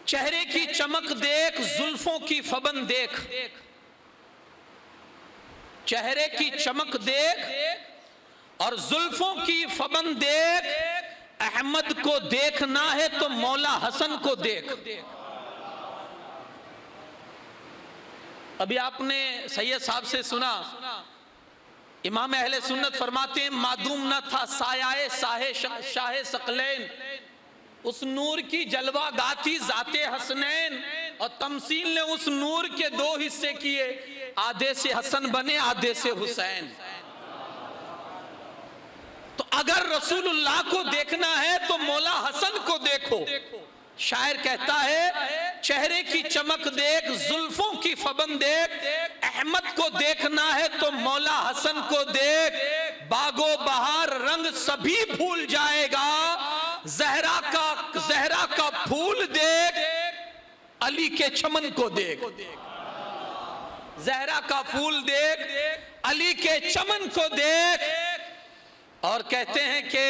चेहरे की चमक देख, जुल्फों की फबन देख। चेहरे की चमक देख और जुल्फों की फबन देख। अहमद को देखना है तो मौला हसन को देख। अभी आपने सैयद साहब से सुना, इमाम अहले सुन्नत फरमाते हैं मादूम न था सायाए शाहे सकलैन, उस नूर की जलवा गाती जाते हसनैन। और तमसील ने उस नूर के दो हिस्से किए, आधे से हसन बने आधे से हुसैन। तो अगर रसूलुल्लाह को देखना है तो मौला हसन को देखो। शायर कहता है चेहरे की चमक देख, जुल्फों की फबन देख। अहमद को देखना है तो मौला हसन को देख। बागो बहार रंग सभी भूल जाएगा, जहरा का फूल देख, अली के चमन को देख। जहरा का फूल देख, अली के चमन को देख। और कहते हैं कि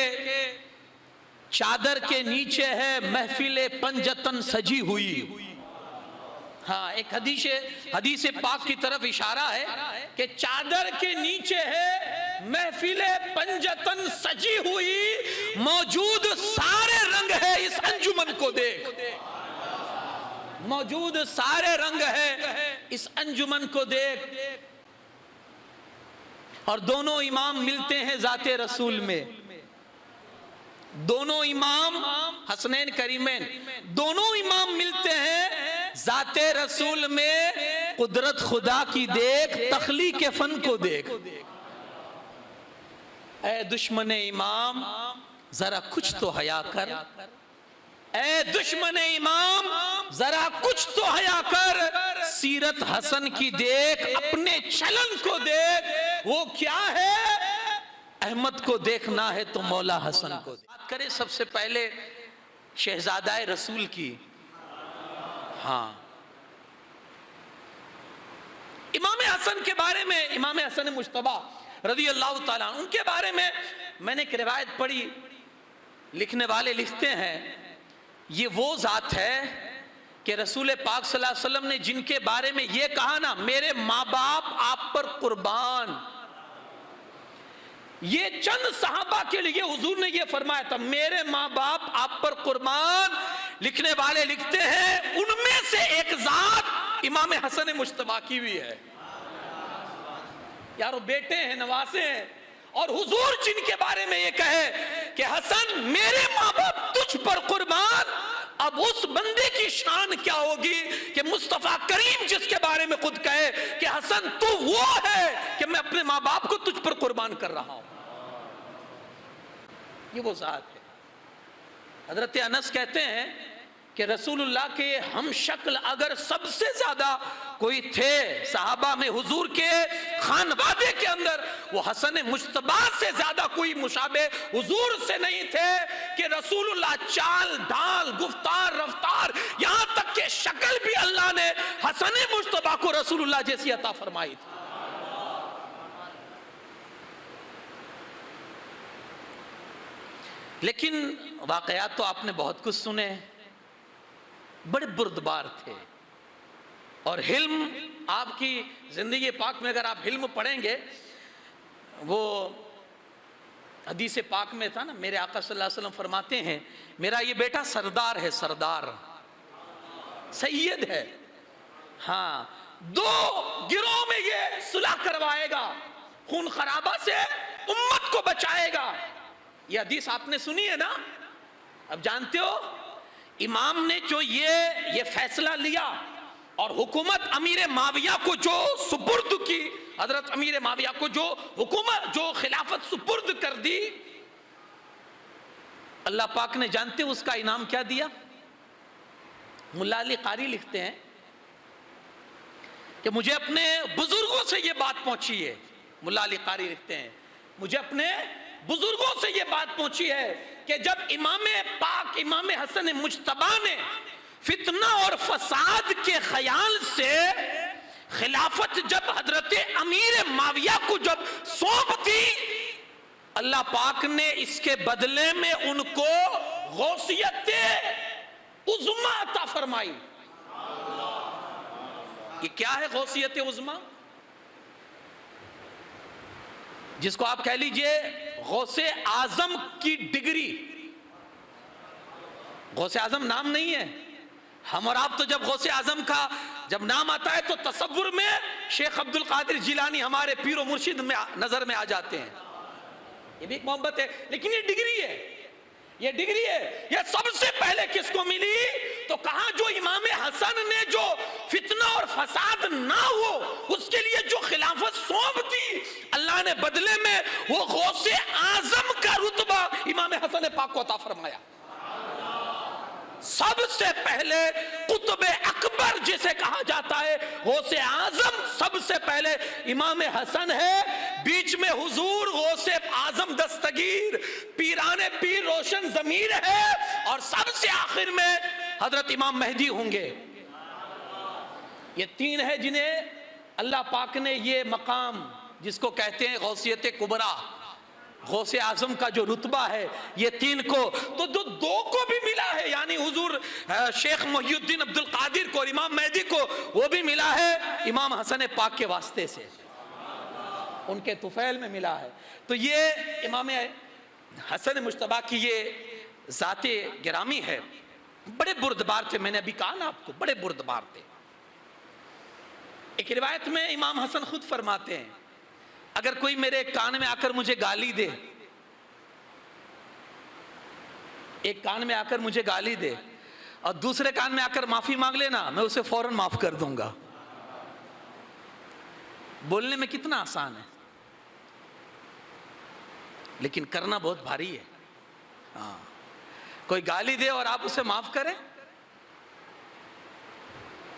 चादर के नीचे है महफिले पंजतन सजी हुई। हाँ, एक हदीस पाक की तरफ इशारा है कि चादर के नीचे है महफिले पंजतन सजी हुई। मौजूद सारे रंग है इस अंजुमन को देख। मौजूद सारे रंग है इस अंजुमन को देख। और दोनों इमाम मिलते हैं जाते रसूल में। दोनों इमाम हसनैन करीमैन, दोनों इमाम मिलते हैं जाते रसूल में। कुदरत खुदा की देख, तख्लीक के फन को देख। ऐ दुश्मन इमाम जरा कुछ तो हया कर, ऐ दुश्मन इमाम जरा कुछ तो हया कर। सीरत हसन की देख, अपने चलन को देख। वो क्या है? अहमद को देखना है तो मौला हसन को देख। बात करें सबसे पहले शहजादा रसूल की। हाँ, इमाम हसन के बारे में, इमाम हसन मुश्तबा रज़ी अल्लाह ताला उनके बारे में मैंने एक रिवायत पढ़ी। लिखने वाले लिखते हैं ये वो जात है कि रसूल पाक सल्लल्लाहु अलैहि वसल्लम ने जिनके बारे में ये कहा ना, मेरे माँ बाप आप पर कुर्बान। ये चंद सहाबा के लिए हुजूर ने ये फरमाया था, मेरे माँ बाप आप पर कुर्बान। लिखने वाले लिखते हैं उनमें से एक जात इमाम हसन मुश्तबा की भी है। यारो बेटे हैं, नवासे हैं। और हुजूर जिनके बारे में ये कहे कि हसन मेरे माँ बाप तुझ पर कुर्बान, अब उस बंदे की शान क्या होगी कि मुस्तफा करीम जिसके बारे में खुद कहे कि हसन तू वो है कि मैं अपने माँ बाप को तुझ पर कुर्बान कर रहा हूं। ये वो जात है। हजरत अनस कहते हैं कि रसूलुल्लाह के हम शक्ल अगर सबसे ज्यादा कोई थे सहाबा में हुजूर के खानवादे के अंदर, वो हसन मुश्तबा से ज्यादा कोई मुशाबे हुजूर से नहीं थे। कि रसूलुल्लाह चाल ढाल गुफ्तार रफ्तार यहां तक के शक्ल भी अल्लाह ने हसन मुश्तबा को रसूलुल्लाह जैसी अता फरमाई थी। लेकिन वाकयात तो आपने बहुत कुछ सुने, बड़े बुर्दबार थे। और हिल्म, आपकी जिंदगी पाक में अगर आप हिल्म पढ़ेंगे, वो हदीस पाक में था ना, मेरे आका सल्लल्लाहु अलैहि वसल्लम फरमाते हैं मेरा ये बेटा सरदार है, सरदार सैयद है। हाँ, दो गिरोह में ये सुलह करवाएगा, खून खराबा से उम्मत को बचाएगा। ये हदीस आपने सुनी है ना। अब जानते हो इमाम ने जो ये फैसला लिया और हुकूमत अमीर माविया को जो सुपुर्द की, हजरत अमीर माविया को जो हुकूमत जो खिलाफत सुपुर्द कर दी, अल्लाह पाक ने जानते हो उसका इनाम क्या दिया। मुल्ला अली कारी लिखते हैं कि मुझे अपने बुजुर्गों से ये बात पहुंची है। मुल्ला अली कारी लिखते हैं मुझे अपने बुजुर्गों से ये बात पहुंची है कि जब इमाम पाक इमाम हसन मुज्तबा ने फितना और फसाद के ख्याल से खिलाफत जब हजरत अमीर माविया को जब सौंप दी, अल्लाह पाक ने इसके बदले में उनको गौसियत उज़्मा अता फरमाई। ये क्या है गौसियत उज़्मा? जिसको आप कह लीजिए गौसे आजम की डिग्री। गौसे आजम नाम नहीं है। हम और आप तो जब गौसे आजम का जब नाम आता है तो तसव्वुर में शेख अब्दुल कादिर जिलानी हमारे पीर और मुर्शिद में नजर में आ जाते हैं। ये भी एक मोहब्बत है, लेकिन ये डिग्री है, ये डिग्री है। ये सबसे पहले किसको मिली? तो कहा जो इमाम हसन ने जो फितना और फसाद ना हो उसके लिए जो खिलाफत सौंप दी, अल्लाह ने बदले में वो गौसे आजम का रुतबा इमाम हसन पाक को अता फरमाया। सबसे पहले कुतुबे अकबर जिसे कहा जाता है, गौसे आजम सबसे पहले इमाम हसन है, बीच में हुजूर गौसे आजम दस्तगीर पीराने पीर रोशन जमीर है, और सबसे आखिर में हजरत इमाम मेहदी होंगे। ये तीन है जिन्हें अल्लाह पाक ने ये मकाम जिसको कहते हैं गौसियत कुबरा, गौसे आजम का जो रुतबा है, ये तीन को तो जो दो को भी मिला है, यानी हुजूर शेख मोहिउद्दीन अब्दुल कादिर को और इमाम मेहदी को वो भी मिला है इमाम हसन पाक के वास्ते से, उनके तुफैल में मिला है। तो ये इमाम हसन मुश्तबा की ये जाते गिरामी है। बड़े बुर्दबार थे, मैंने अभी कहा ना आपको, बड़े बुर्दबार थे। एक रिवायत में इमाम हसन खुद फरमाते हैं, अगर कोई मेरे कान में आकर मुझे गाली दे, एक कान में आकर मुझे गाली दे और दूसरे कान में आकर माफी मांग लेना, मैं उसे फौरन माफ कर दूंगा। बोलने में कितना आसान है, लेकिन करना बहुत भारी है। हाँ, कोई गाली दे और आप उसे माफ करें,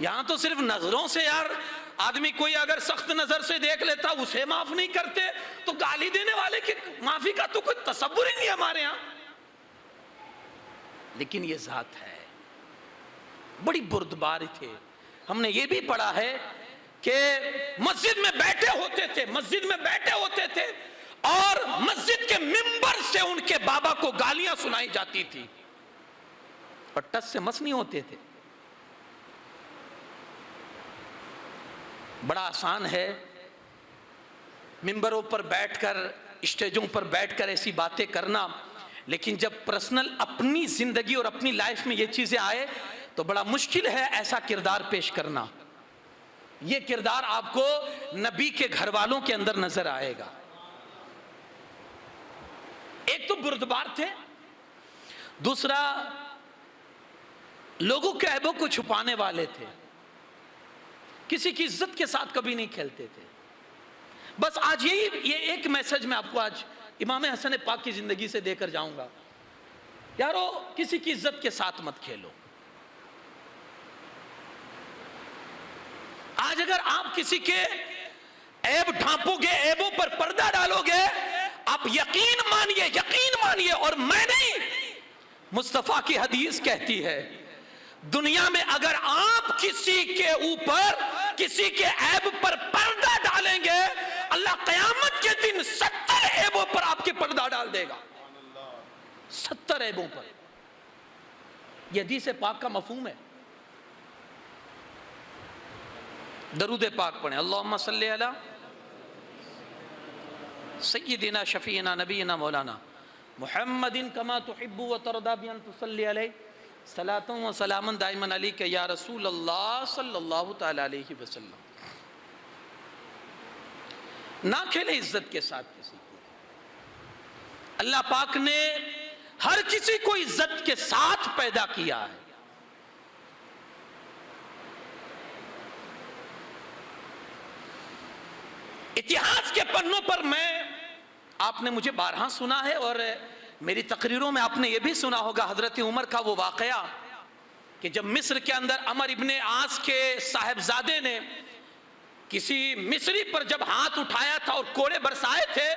यहां तो सिर्फ नजरों से यार आदमी कोई अगर सख्त नजर से देख लेता उसे माफ नहीं करते, तो गाली देने वाले की माफी का तो कोई तसव्वुर ही नहीं हमारे यहां। लेकिन ये जात है, बड़ी बुर्दबार थे। हमने ये भी पढ़ा है कि मस्जिद में बैठे होते थे, मस्जिद में बैठे होते थे और मस्जिद के मिंबर से उनके बाबा को गालियां सुनाई जाती थी और टस से मस नहीं होते थे। बड़ा आसान है मिंबरों पर बैठकर, स्टेजों पर बैठकर ऐसी बातें करना, लेकिन जब पर्सनल अपनी जिंदगी और अपनी लाइफ में ये चीजें आए तो बड़ा मुश्किल है ऐसा किरदार पेश करना। ये किरदार आपको नबी के घर वालों के अंदर नजर आएगा। एक तो बुर्दबार थे, दूसरा लोगों के ऐबों को छुपाने वाले थे, किसी की इज्जत के साथ कभी नहीं खेलते थे। बस आज ये एक मैसेज मैं आपको आज इमाम हसन पाक की जिंदगी से देकर जाऊंगा, यारो किसी की इज्जत के साथ मत खेलो। आज अगर आप किसी के ऐब ढांपोगे, ऐबों पर पर्दा डालोगे, आप यकीन मानिए और मैं नहीं, मुस्तफा की हदीस कहती है दुनिया में अगर आप किसी के ऊपर किसी के ऐब पर पर्दा डालेंगे, अल्लाह क़यामत के दिन 70 ऐबों पर आपके पर्दा डाल देगा, 70 ऐबों पर। यह हदीस पाक का मफहूम है। दरूद पाक पढ़ें, अल्लाहुम्मा सल्ली अला सय्यिदिना शफीना नबीना मौलाना मुहम्मदिन कमा तुहिब्बु व तरदा बि अन तुसल्ली अलैहि सलातुं व सलामन दाइमन अली के या रसूल अल्लाह सल्लल्लाहु तआला अलैहि वसल्लम। ना खेले इज्जत के साथ किसी को। अल्लाह पाक ने हर किसी को इज्जत के साथ पैदा किया है। इतिहास के पन्नों पर आपने मुझे बारहा सुना है और मेरी तकरीरों में आपने ये भी सुना होगा हजरत उमर का वो वाकया कि जब मिस्र के अंदर अमर इब्ने आस के साहबजादे ने किसी मिस्री पर जब हाथ उठाया था और कोड़े बरसाए थे,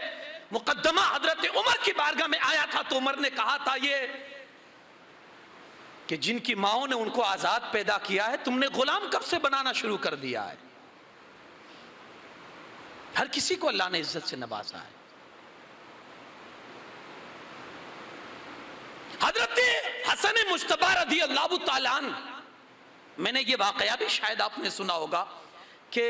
मुकद्दमा हजरत उमर की बारगाह में आया था, तो उमर ने कहा था ये कि जिनकी माओ ने उनको आजाद पैदा किया है, तुमने गुलाम कब से बनाना शुरू कर दिया है। हर किसी को अल्लाह ने इज्जत से नवाजा है। हजरत हसन मुश्तबा रज़ी अल्लाह ताला अन्हु, मैंने ये वाकया भी शायद आपने सुना होगा कि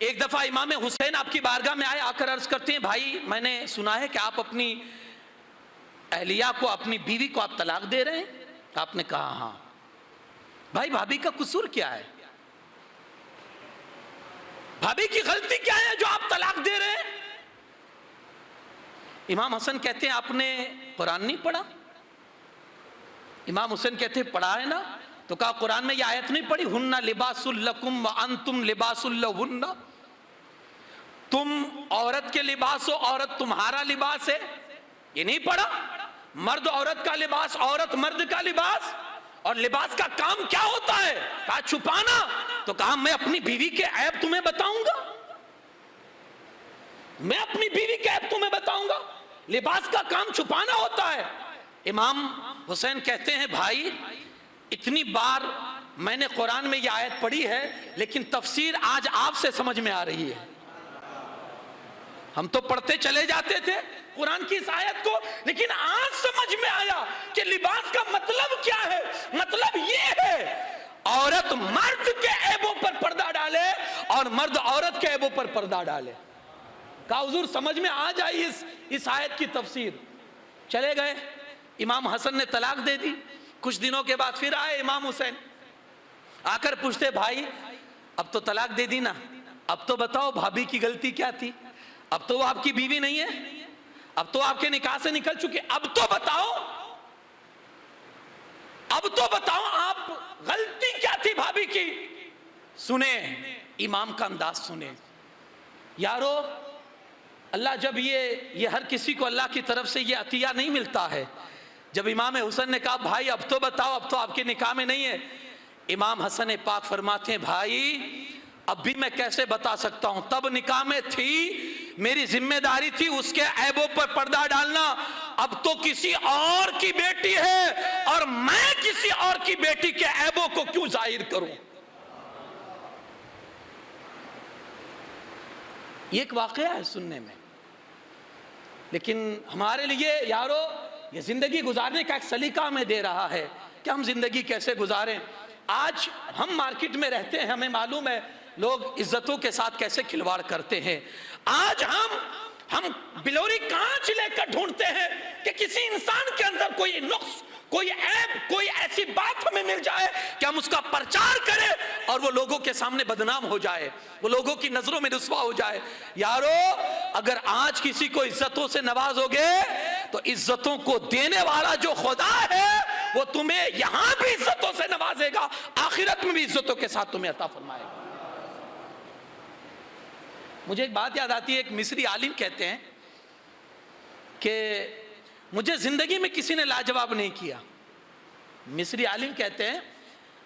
एक दफा इमाम हुसैन आपकी बारगाह में आए, आकर अर्ज करते हैं, भाई मैंने सुना है कि आप अपनी अहलिया को, अपनी बीवी को आप तलाक दे रहे हैं। आपने कहा हाँ। भाई भाभी का कसूर क्या है, भाभी की गलती क्या है जो आप तलाक दे रहे हैं? इमाम हसन कहते हैं आपने कुरान नहीं पढ़ा? इमाम हुसैन कहते हैं पढ़ा है ना। तो कहा कुरान में ये आयत नहीं पढ़ी, हुन्ना लिबासुल लकुम व अंतुम लिबासुल लहुन्ना, तुम औरत के लिबास हो, औरत तुम्हारा लिबास है, ये नहीं पढ़ा? मर्द औरत का लिबास, औरत मर्द का लिबास, और लिबास का काम क्या होता है? कहा छुपाना। तो कहा मैं अपनी बीवी के ऐब तुम्हें बताऊंगा, मैं अपनी बीवी के ऐब तुम्हें बताऊंगा, लिबास का काम छुपाना होता है। इमाम हुसैन कहते हैं भाई इतनी बार मैंने कुरान में यह आयत पढ़ी है, लेकिन तफसीर आज आपसे समझ में आ रही है। हम तो पढ़ते चले जाते थे कुरान की इस आयत को, लेकिन आज समझ में आया कि लिबास का मतलब क्या है। मतलब ये है औरत मर्द के ऐबों पर पर्दा डाले और मर्द औरत के ऐबों पर पर्दा डाले। कहा हुजूर समझ में आ जाए इस आयत की तफसीर। चले गए, इमाम हसन ने तलाक दे दी। कुछ दिनों के बाद फिर आए इमाम हुसैन, आकर पूछते भाई अब तो तलाक दे दी ना, अब तो बताओ भाभी की गलती क्या थी? अब तो वो आपकी बीवी नहीं है, अब तो आपके निकाह से निकल चुके, अब तो बताओ, अब तो बताओ आप गलती क्या थी भाभी की? सुने इमाम का अंदाज सुने यारो। अल्लाह जब ये हर किसी को अल्लाह की तरफ से ये अतिया नहीं मिलता है। जब इमाम हुसैन ने कहा भाई अब तो बताओ, अब तो आपके निकाह में नहीं है, इमाम हसन पाक फरमाते हैं भाई अब भी मैं कैसे बता सकता हूं, तब निकाह में थी, मेरी जिम्मेदारी थी उसके ऐबों पर पर्दा डालना, अब तो किसी और की बेटी है और मैं किसी और की बेटी के ऐबों को क्यों जाहिर करूं? ये एक वाकया है सुनने में, लेकिन हमारे लिए यारो ये जिंदगी गुजारने का एक सलीका हमें दे रहा है कि हम जिंदगी कैसे गुजारें। आज हम मार्केट में रहते हैं, हमें मालूम है लोग इज्जतों के साथ कैसे खिलवाड़ करते हैं। आज हम बिलोरी कांच लेकर ढूंढते हैं कि किसी इंसान के अंदर कोई नुक्स, कोई ऐब, कोई ऐसी बात हमें मिल जाए कि हम उसका प्रचार करें और वो लोगों के सामने बदनाम हो जाए, वो लोगों की नजरों में रुस्वा हो जाए। यारो अगर आज किसी को इज्जतों से नवाजोगे तो इज्जतों को देने वाला जो खुदा है वो तुम्हें यहां भी इज्जतों से नवाजेगा, आखिरत में भी इज्जतों के साथ तुम्हें अता फरमाएगा। मुझे एक बात याद आती है, एक मिस्री आलिम कहते हैं कि मुझे जिंदगी में किसी ने लाजवाब नहीं किया। मिस्री आलिम कहते हैं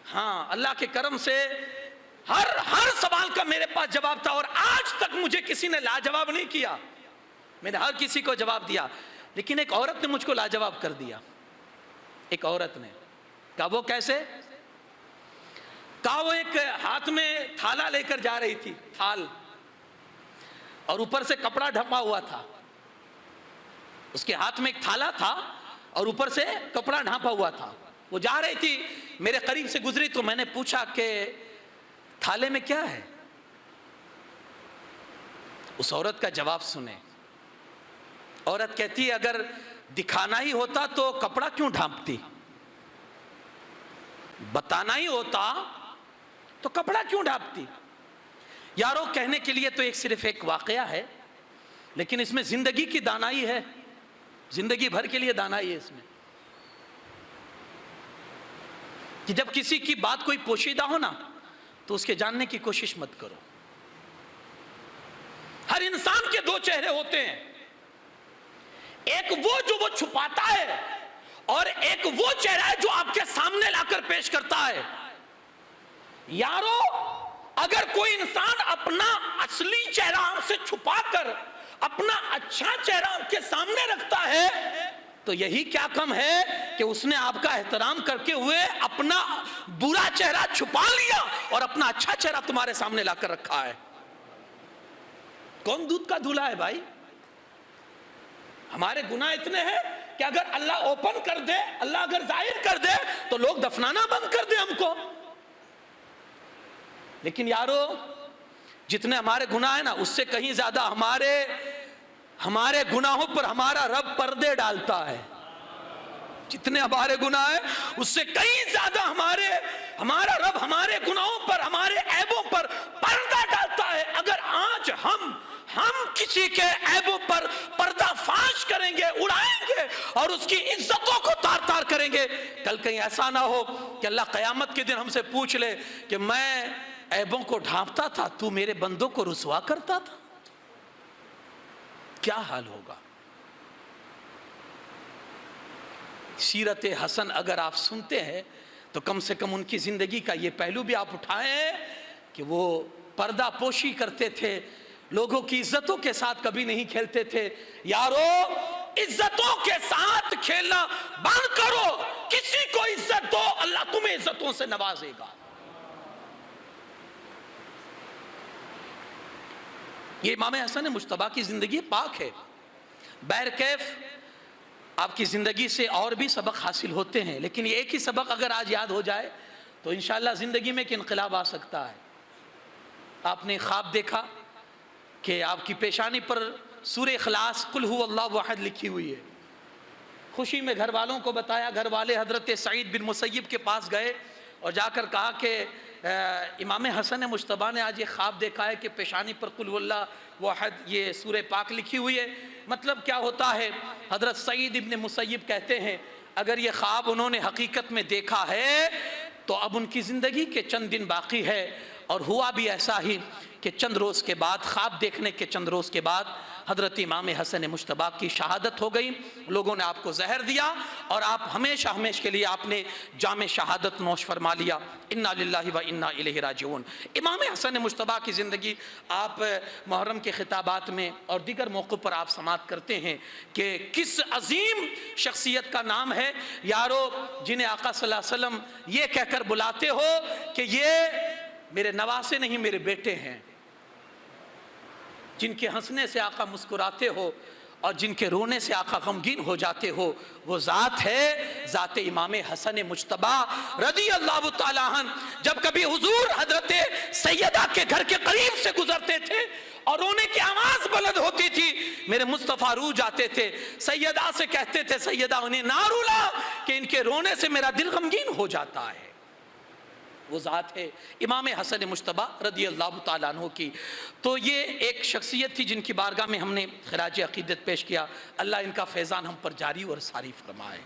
हाँ अल्लाह के करम से हर सवाल का मेरे पास जवाब था और आज तक मुझे किसी ने लाजवाब नहीं किया। मैंने हर किसी को जवाब दिया, लेकिन एक औरत ने मुझको लाजवाब कर दिया। एक औरत ने कहा वो कैसे? कहा वो एक हाथ में थाला लेकर जा रही थी, थाल, और ऊपर से कपड़ा ढपा हुआ था। उसके हाथ में एक थाला था और ऊपर से कपड़ा ढांपा हुआ था। वो जा रही थी, मेरे करीब से गुजरी तो मैंने पूछा कि थाले में क्या है? उस औरत का जवाब सुने। औरत कहती है अगर दिखाना ही होता तो कपड़ा क्यों ढांपती? बताना ही होता तो कपड़ा क्यों ढांपती? यारो कहने के लिए तो एक सिर्फ एक वाकया है, लेकिन इसमें जिंदगी की दानाई है, जिंदगी भर के लिए दानाई है इसमें। कि जब किसी की बात कोई पोशीदा हो ना तो उसके जानने की कोशिश मत करो। हर इंसान के दो चेहरे होते हैं, एक वो जो वो छुपाता है और एक वो चेहरा है जो आपके सामने लाकर पेश करता है। यारो अगर कोई इंसान अपना असली चेहरा आपसे छुपाकर अपना अच्छा चेहरा आपके सामने रखता है तो यही क्या कम है कि उसने आपका एहतराम करके हुए अपना बुरा चेहरा छुपा लिया और अपना अच्छा चेहरा तुम्हारे सामने लाकर रखा है। कौन दूध का धूला है भाई? हमारे गुनाह इतने हैं कि अगर अल्लाह ओपन कर दे, अल्लाह अगर जाहिर कर दे तो लोग दफनाना बंद कर दे हमको। लेकिन यारो, जितने हमारे गुनाह है ना, उससे कहीं ज्यादा हमारे गुनाहों पर हमारा रब पर्दे डालता है। जितने हमारे गुनाह है उससे कहीं ज्यादा हमारा रब हमारे गुनाहों पर, हमारे ऐबों पर पर्दा डालता है। अगर आज हम किसी के ऐबों पर पर्दाफाश करेंगे, उड़ाएंगे और उसकी इज्जतों को तार तार करेंगे, कल कहीं ऐसा ना हो कि अल्लाह कयामत के दिन हमसे पूछ ले कि मैं ऐबों को ढांपता था, तू मेरे बंदों को रुसवा करता था। क्या हाल होगा। सीरत हसन अगर आप सुनते हैं तो कम से कम उनकी जिंदगी का ये पहलू भी आप उठाएं कि वो पर्दा पोशी करते थे, लोगों की इज्जतों के साथ कभी नहीं खेलते थे। यारो, इज्जतों के साथ खेलना बंद करो। किसी को इज्जत दो, अल्लाह तुम्हें इज्जतों से नवाजेगा। ये इमाम हसन मुश्तबा की जिंदगी पाक है। बैरकैफ आपकी ज़िंदगी से और भी सबक हासिल होते हैं, लेकिन ये एक ही सबक अगर आज याद हो जाए तो इंशाअल्लाह ज़िंदगी में एक इनकलाब आ सकता है। आपने ख्वाब देखा कि आपकी पेशानी पर सूरह इखलास कुल हु अल्लाहु अहद लिखी हुई है। खुशी में घर वालों को बताया। घर वाले हज़रत सईद बिन मुसय्यब के पास गए और जाकर कहा कि इमाम हसन मुश्तबा ने आज ये ख्वाब देखा है कि पेशानी पर कुल हु अल्लाहु अहद ये सूरह पाक लिखी हुई है। मतलब क्या होता है? हज़रत सईद इब्न मुसय्यब कहते हैं अगर ये ख्वाब उन्होंने हकीकत में देखा है तो अब उनकी ज़िंदगी के चंद दिन बाकी है। और हुआ भी ऐसा ही कि चंद रोज़ के बाद, ख्वाब देखने के चंद रोज़ के बाद हज़रत इमाम हसन मुश्तबा की शहादत हो गई। लोगों ने आपको जहर दिया और आप हमेशा हमेशा के लिए आपने जामे शहादत नोश फरमा लिया। इन्ना लिल्लाहि व इन्ना इलैहि राजिऊन। इमाम हसन मुश्तबा की ज़िंदगी आप मुहर्रम के खिताबात में और दीगर मौक़ों पर आप समात करते हैं कि किस अजीम शख्सियत का नाम है यारो, जिन्हें आका सल्लल्लाहु अलैहि वसल्लम ये कहकर बुलाते हो कि ये मेरे नवासे नहीं, मेरे बेटे हैं। जिनके हंसने से आका मुस्कुराते हो और जिनके रोने से आका गमगीन हो जाते हो, वो ज़ात है ज़ात इमाम हसन मुज्तबा रज़ी अल्लाह तआला अन्हु। जब कभी हुजूर हज़रत सैयदा के घर के करीब से गुजरते थे और रोने की आवाज़ बुलंद होती थी, मेरे मुस्तफ़ा रू जाते थे। सैयदा से कहते थे, सैयदा उन्हें ना रुला कि इनके रोने से मेरा दिल गमगीन हो जाता है। वो ज़ात है इमाम हसन मुश्तबा रज़ी अल्लाह तआला अन्हु की। तो ये एक शख्सियत थी जिनकी बारगाह में हमने खराज अक़ीदत पेश किया। अल्लाह इनका फैज़ान हम पर जारी और सारी फरमाए।